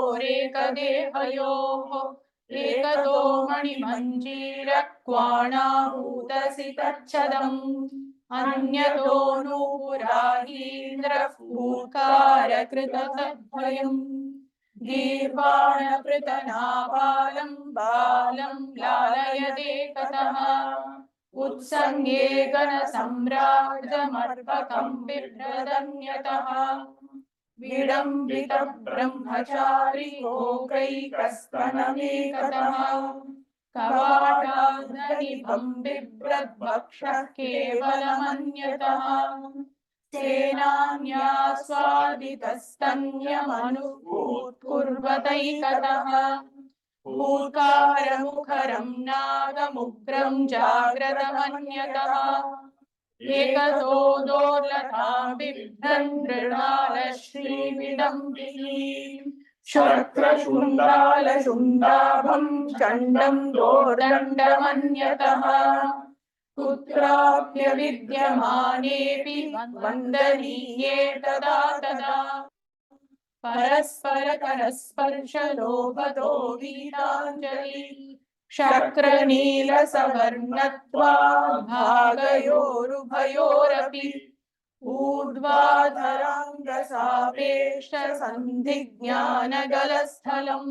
एकतो मणिमञ्जीरक्वाणाहूतसि तच्छदम् अन्यतो नूपुराहीन्द्रः फूत्कारकृततद्वयम् गीर्वाणपृतनाभालं बालं लालयदेकतः उत्सङ्गे गणसम्राजमर्पकं बिभ्रदन्यतः विडम्बित ब्रह्मचारी भोगैकस्तनमेकतः कवाटादनिभं बिभ्रद्वक्षः केवलमन्यतः सेनान्यास्वादितस्तन्यमनुभूत्कुर्वतैकतः भूकारमुखरं नागमुग्रं जाग्रतमन्यतः एकतो दोर्लता बिभ्रन् मृणालश्रीविडम्बिनी शक्रशुण्डालशुण्डाभं चण्डं दोर्दण्डमन्यतः कुत्राप्यविद्यमानेऽपि वन्दनीये तदा तदा परस्परकरस्पर्शलोभतो वीराञ्जलि शक्रनीलसवर्णत्वाद् भागयोरुभयोरपि ऊर्ध्वाधराङ्गसापेक्षसन्धिज्ञानगलस्थलम्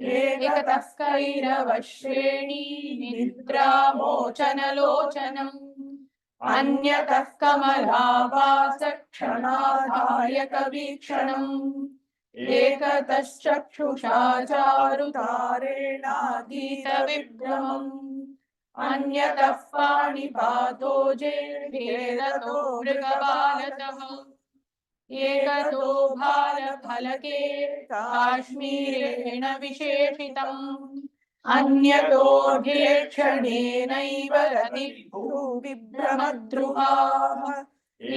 एकतः कैरवश्रेणी निद्रामोचनलोचनम् अन्यतः कमलाभासक्षणाधायकवीक्षणम् एकतश्चक्षुषा चारुतारेणाधीतविभ्रमम् अन्यतः पाणिपादोजे भेदतो मृगबालतः एकतो भालफलके काश्मीरेण विशेषितम् अन्यतोऽध्यक्षणेनैव रतिभ्रुविभ्रमद्रुहाः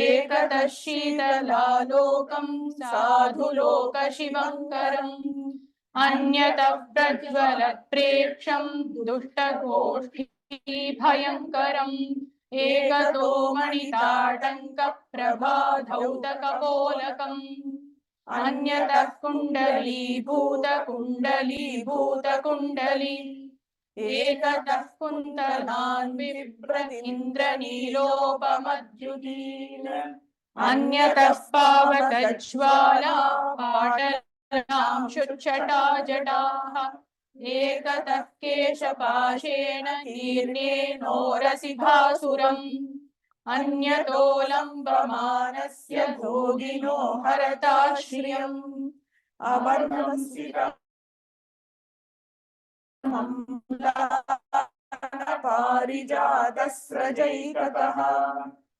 एकतः शीतलालोकम् साधुलोकशिवङ्करम् अन्यतः प्रज्वलत्प्रेक्षम् दुष्टगोष्ठीभयङ्करम् एकतो मणिताटङ्कप्रभाधौतकपोलकम् अन्यतः कुण्डली एकतः कुन्तलान् बिभ्रतीन्द्रनीलोपमद्युतीन् अन्यतः पावकज्ज्वाला पाटलां शुच्छटाजटाः एकतः केशपाशेन कीर्णेनोरसिभासुरम् अन्यतो लम्बमानस्य भोगिनो हरताश्रियम् पारिजातस्रजैकतः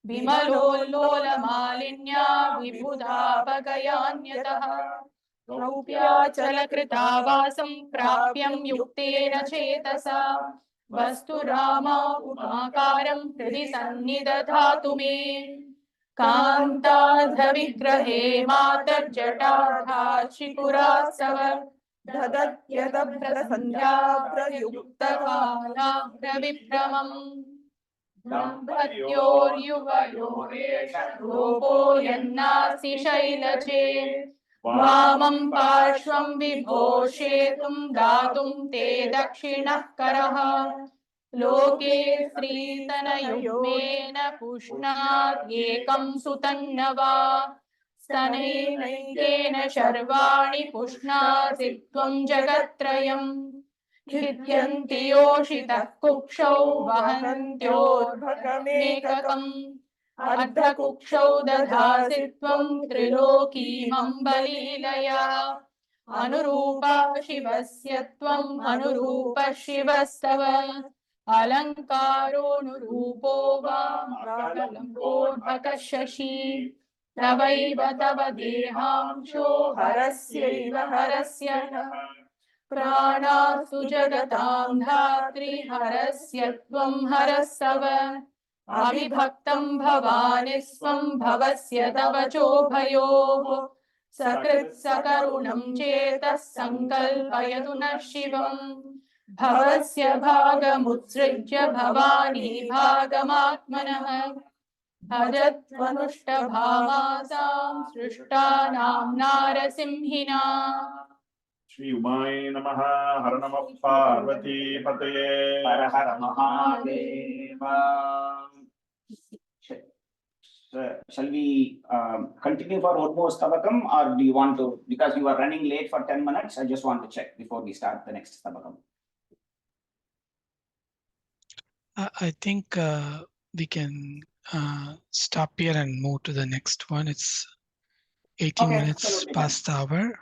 विमलोल्लोलमालिन्या विबुधापगयान्यतः रौप्याचलकृतावासं प्राप्यं युक्तेन चेतसा वस्तु रामापुमाकारं हृदि सन्निदधातु मे कान्तार्धविग्रहे मातर्जटाधाशिकुरास्तव ददत्यदभ्रसन्ध्याप्रयुक्तकालाग्रविभ्रमम् दम्पत्योर्युवयोरेष रूपो यन्नास्ति शैलचे वामं पार्श्वं विभोषेतुं दातुं ते दक्षिणः करः लोके स्त्रीतनयुग्मेन पुष्णात् एकं सुतन्न वा स्तनैकेन शर्वाणि पुष्णासि त्वं जगत्त्रयम् खिद्यन्ति योषितः कुक्षौ वहन्त्योर्भकमेककम् अर्धकुक्षौ दधासि त्वं त्रिलोकीमम्बलीलया अनुरूपा शिवस्य त्वम् अनुरूपः शिवस्तव अलङ्कारोऽनुरूपो वा मृगालम्बोऽर्भकः शशी तवैव तव देहांशो हरस्यैव हरस्य प्राणास्तु जगतां धात्री हरस्य त्वं हरस्तव अविभक्तं भवानि स्वं भवस्य तव चोभयोः सकृत् सकरुणं चेतः सङ्कल्पयतु नः शिवम् भवस्य भागमुत्सृज्य Bhavani भागमात्मनः भजत्वनुष्टभामासां सृष्टानां नारसिंहिना Shri Umay Namaha Har Namah Parvati Pataye Hara Hara Mahadeva. Shall we continue for one more stabakam, or do you want to, because you are running late for 10 minutes, I just want to check before we start the next stabakam. I think we can stop here and move to the next one. It's 18 Okay, minutes absolutely. past the hour.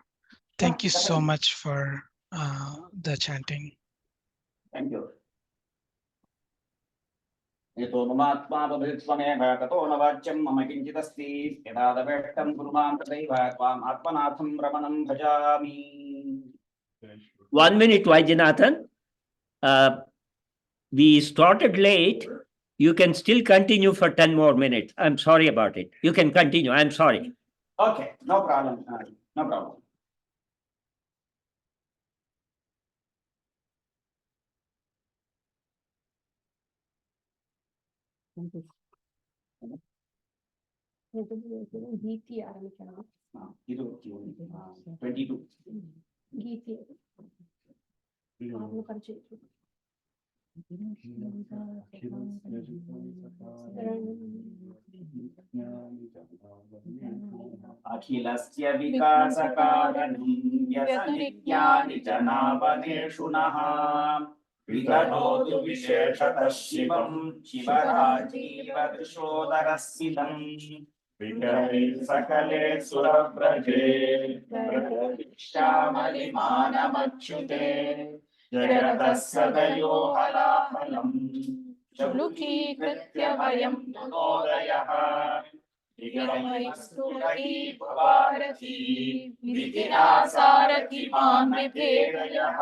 Thank you so definitely. much for the chanting. Thank you. Yeto mamatma babhitsvameha tato navachyam mama kinchitasti yadadaveshtam gurumam tadaiva tvam atmanatham ramanam bhajami. 1 minute, Vaidyanathan. We started late. You can still continue for 10 more minutes. I'm sorry about it. You can continue. I'm sorry. Okay, no problem. No problem. గీతి ఆరంభించడం 22. గీతి పరిచయం अखिलस्य विकासकारणं व्यसनिज्ञानि जनावनेषु नः विकरोतु विशेषतः शिवं शिवराजीवदृशोदरस्थितम् विकरे सकले सुरव्रजे श्यामलिमानमच्युते जगतः सदयो हलाहलम् चुलुकीकृत्य वयं नोदयः विगमयस्तुरती भारती विधिना सारथि मां विभेदयः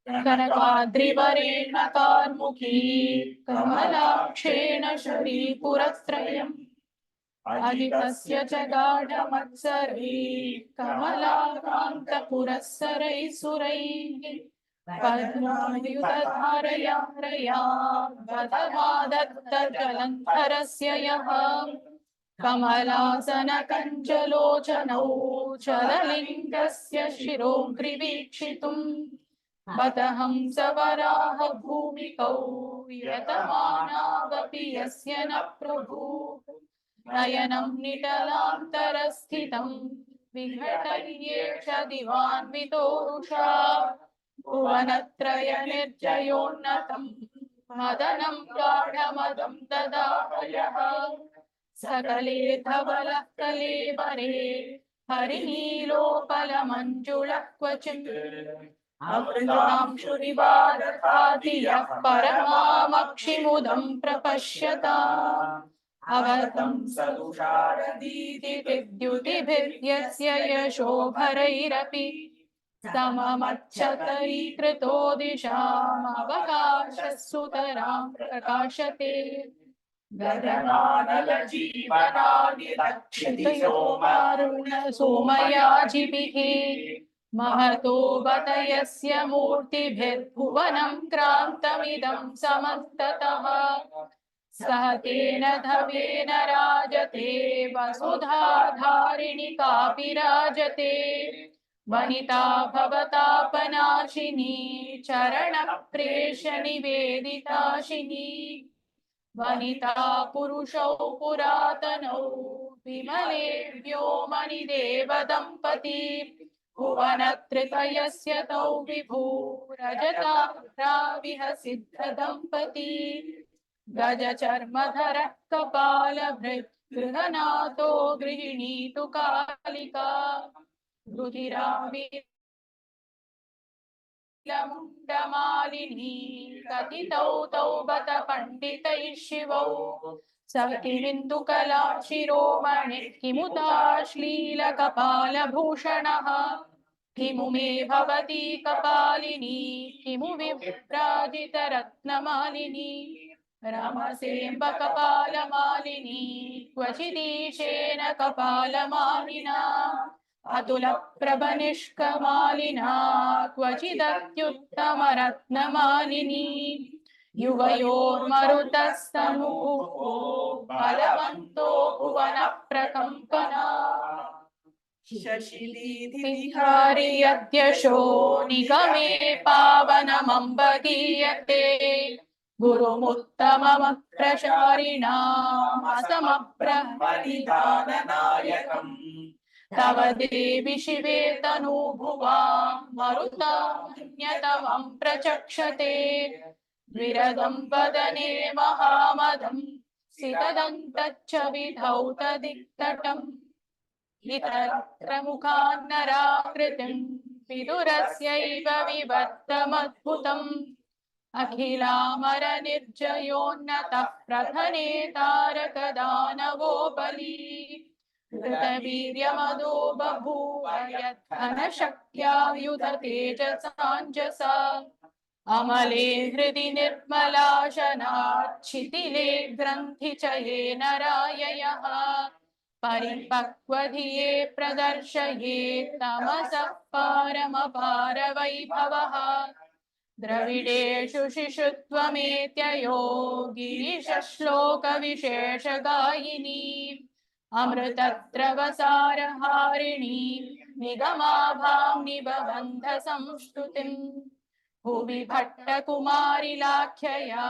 कनकाद्रिवरेण कार्मुकी कमलाक्षेण शरीपुरत्रयम् अधिकस्य च गाढमत्सरैः कमलाकान्तपुरःसरैः सुरैः पद्मायुतधारया रया बधमादत्तजलन्धरस्य यः कमलासनकञ्चलोचनौ चललिङ्गस्य शिरोग्रीवीक्षितुम् बत हंसवराह भूमिकौ यतमानावपि यस्य न प्रभुः नयनं निटलान्तरस्थितं विघटयेष दिवान्वितोरुषा भुवनत्रय निर्जयोन्नतं मदनं गाढमदं ददाहयः सकलेधवलः कलेवरे हरिनीलोपलमञ्जुलः क्वचित् अमृतांशुरिवादधाति यः परमामक्षिमुदं प्रपश्यता अवतं सदुषारदीति विद्युतिभिर्यस्य यशोभरैरपि सममच्छतरीकृतो दिशामवकाशः सुतरां प्रकाशते गगनानलजीवनानि रक्षितो मारुण सोमयाजिभिः महतो बत यस्य मूर्तिभिर्भुवनं क्रान्तमिदं समस्ततः सह तेन धवेन राजते वसुधाधारिणि कापि राजते वनिता भवतापनाशिनी चरणप्रेष निवेदिताशिनी वनिता पुरुषौ पुरातनौ विमले व्योमनिदेव दम्पती भुवनत्रितयस्य तौ विभूरजताविह सिद्ध दम्पती गजचर्मधरः कपालभृत् गृहनाथो गृहिणीतु कालिका रुधिराविलमुण्डमालिनी कथितौ तौ बत पण्डितैः शिवौ सखिबिन्दुकला शिरोमणिः किमुताश्लीलकपालभूषणः किमु मे भवती कपालिनी किमु विभ्राजितरत्नमालिनी रमसेऽम्ब कपालमालिनी क्वचिदीशेन कपालमालिना अतुलप्रभनिष्कमालिना क्वचिदत्युत्तमरत्नमालिनी युवयोर्मरुतस्तनुः बलवन्तो भुवनप्रकम्पना शशिलीधिहारि यद्यशो निगमे पावनमम्बदीयते गुरुमुत्तममप्रचारिणामसमप्रहरिदाननायकम् तव देवि शिवे तनूभुवां मरुतान्यतमं प्रचक्षते विरदं वदने महामदं सितदन्तच्च विधौ तदिक्तटम् इतरत्र मुखान्नराकृतिं विदुरस्यैव विवर्तमद्भुतम् अखिलामरनिर्जयोन्नतः प्रधने तारकदानवो बली कृतवीर्यमदो बभूव यद्धनशक्त्यायुधतेजसाञ्जसा अमले हृदि निर्मलाशनाच्छिथिले ग्रन्थिचये नराययः परिपक्वधिये प्रदर्शये तमसः पारमपारवैभवः द्रविडेषु शिशुत्वमेत्ययो गिरिशश्लोकविशेषगायिनी अमृतद्रवसारहारिणी निगमाभां निबबन्ध संस्तुतिम् भुवि भट्टकुमारिलाख्यया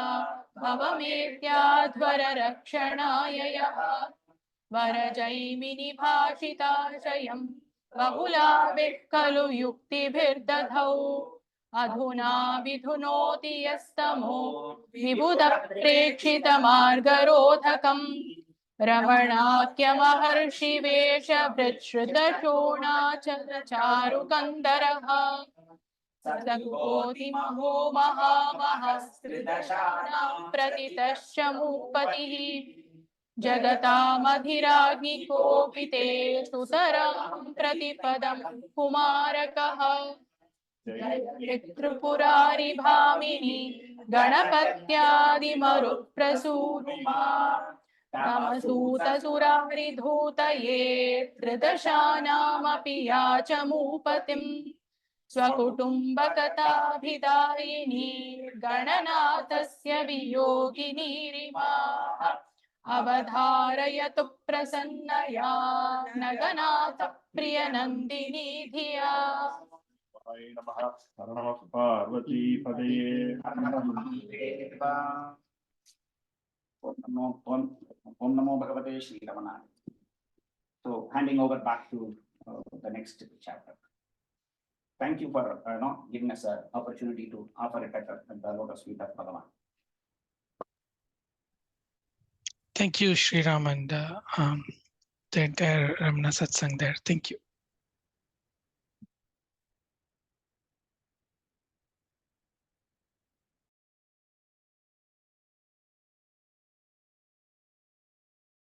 भवमेत्याध्वररक्षणाय यः वरजैमिनि भाषिताशयं बहुलाभिः खलु युक्तिभिर्दधौ अधुना विधुनोति यस्तमो विबुधः प्रेक्षितमार्गरोधकम् रमणाख्यमहर्षिवेशभृच्छ्रुतशोणाचलचारुकन्दरः सगोतिमहो महामहस्त्रिदशानां प्रतितश्च मूपतिः जगतामधिराज्ञि कोऽपि ते सुतरां प्रतिपदं कुमारकः त्रिपुरारि भामिनी गणपत्यादिमरुत्प्रसूनुमा तमसूतसुरारिधूतये त्रिदशानामपि याचमूपतिम् स्वकुटुम्बकथाभिदायिनी गणनाथस्य वियोगिनीरिमाः अवधारयतु प्रसन्नया नगनाथ प्रियनन्दिनी धिया Vaya Namaha. Hara Namaः Parvati-Padaye. Om Namo Bhagavate Shri Ramana. So handing over back to the next chapter. Thank you for giving us an opportunity to offer it at the lotus feet of Bhagavan. Thank you, Sri Ram, and the entire Ramana Satsang there. Thank you.